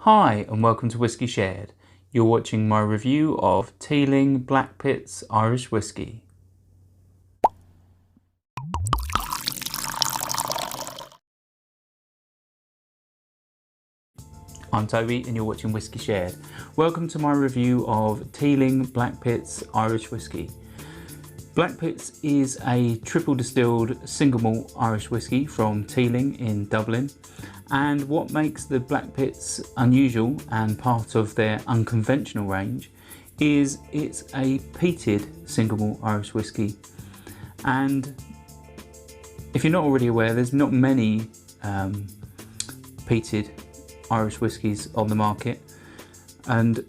Hi and welcome to Whisky Shared. You're watching my review of Teeling Blackpitts Irish Whisky. I'm Toby and you're watching Whisky Shared. Welcome to my review of Teeling Blackpitts Irish Whisky. Blackpitts is a triple distilled single malt Irish whisky from Teeling in Dublin. And what makes the Blackpitts unusual and part of their unconventional range is it's a peated single malt Irish whisky. And if you're not already aware, there's not many peated Irish whiskies on the market. And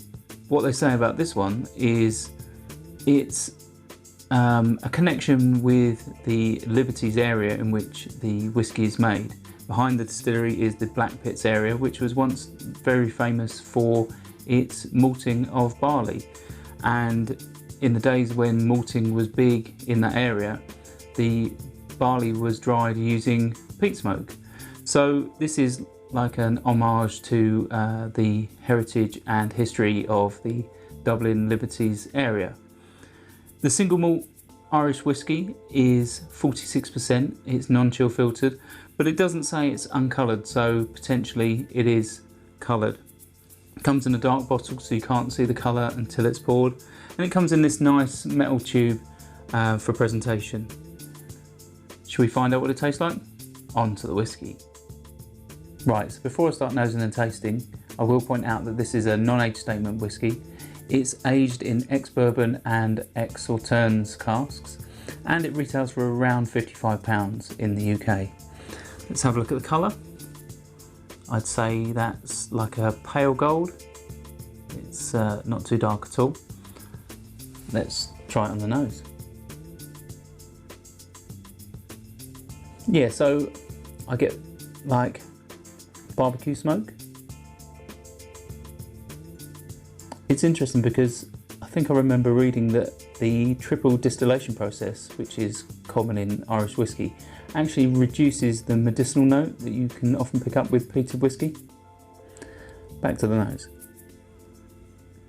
what they say about this one is it's a connection with the Liberties area in which the whisky is made. Behind the distillery is the Blackpitts area, which was once very famous for its malting of barley. And in the days when malting was big in that area, the barley was dried using peat smoke. So this is like an homage to the heritage and history of the Dublin Liberties area. The single malt Irish whisky is 46%, it's non-chill filtered, but it doesn't say it's uncoloured, so potentially it is coloured. It comes in a dark bottle so you can't see the colour until it's poured, and it comes in this nice metal tube for presentation. Should we find out what it tastes like? On to the whisky. Right, so before I start nosing and tasting, I will point out that this is a non-age statement whisky. It's aged in ex-bourbon and ex-sauternes casks, and it retails for around £55 in the UK. Let's have a look at the colour. I'd say that's like a pale gold. It's not too dark at all. Let's try it on the nose. Yeah, so I get like barbecue smoke. It's interesting because I think I remember reading that the triple distillation process, which is common in Irish whisky, actually reduces the medicinal note that you can often pick up with peated whisky. Back to the nose.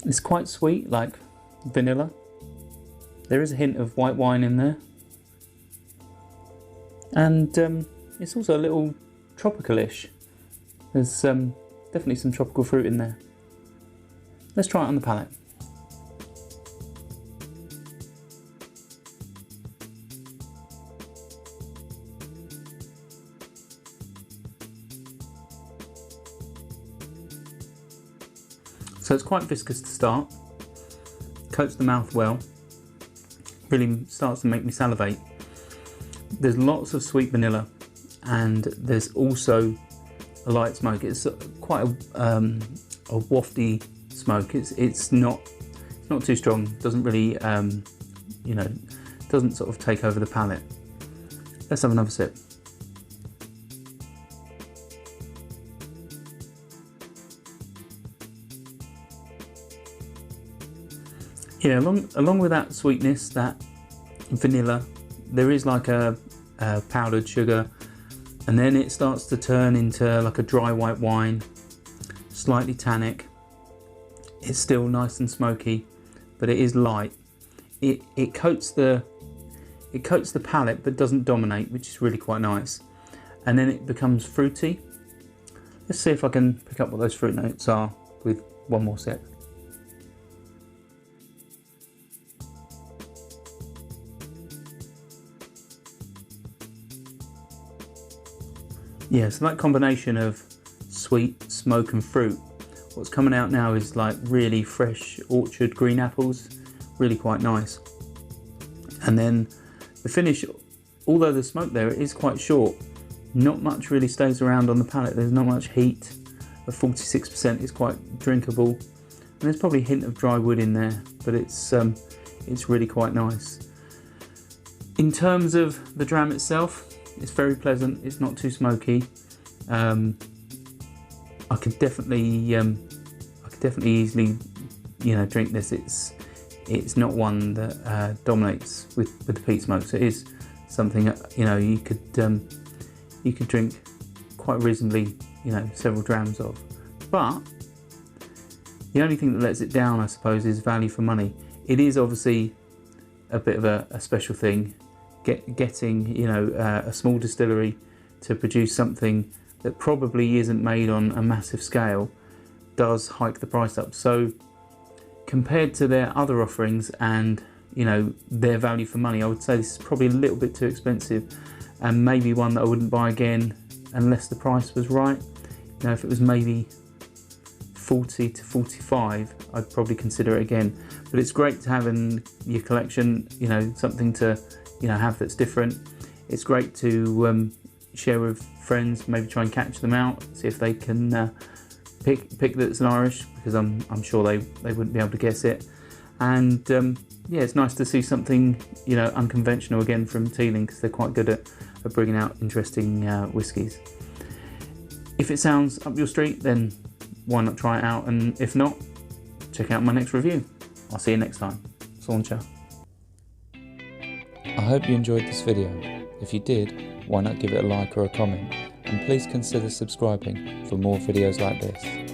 It's quite sweet, like vanilla. There is a hint of white wine in there. And it's also a little tropical-ish. There's definitely some tropical fruit in there. Let's try it on the palate. So it's quite viscous to start, coats the mouth well, really starts to make me salivate. There's lots of sweet vanilla and there's also a light smoke. It's quite a wafty smoke. It's not too strong. Doesn't really doesn't sort of take over the palate. Let's have another sip. Yeah, along with that sweetness, that vanilla, there is like a powdered sugar, and then it starts to turn into like a dry white wine, slightly tannic. It's still nice and smoky, but it is light. It coats the palate, but doesn't dominate, which is really quite nice. And then it becomes fruity. Let's see if I can pick up what those fruit notes are with one more sip. Yeah, so that combination of sweet, smoke and fruit, what's coming out now is like really fresh orchard green apples, really quite nice. And then the finish, although the smoke there is quite short, not much really stays around on the palate. There's not much heat. The 46% is quite drinkable, and there's probably a hint of dry wood in there, but it's really quite nice. In terms of the dram itself, it's very pleasant. It's not too smoky. I could definitely easily, drink this. It's not one that dominates with the peat smoke. So it is something you could drink quite reasonably, several drams of. But The only thing that lets it down, I suppose, is value for money. It is obviously a bit of a special thing, getting, you know, a small distillery to produce something that probably isn't made on a massive scale does hike the price up. So compared to their other offerings and, you know, their value for money, I would say this is probably a little bit too expensive, and maybe one that I wouldn't buy again unless the price was right. You know, if it was maybe 40 to 45, I'd probably consider it again. But it's great to have in your collection, you know, something to, you know, have that's different. It's great to share with friends, maybe try and catch them out, see if they can pick that it's an Irish, because I'm sure they wouldn't be able to guess it. And yeah, it's nice to see something, you know, unconventional again from Teeling, because they're quite good at bringing out interesting whiskies. If it sounds up your street, then why not try it out? And if not, check out my next review. I'll see you next time. Sauncha. I hope you enjoyed this video. If you did, why not give it a like or a comment? And please consider subscribing for more videos like this.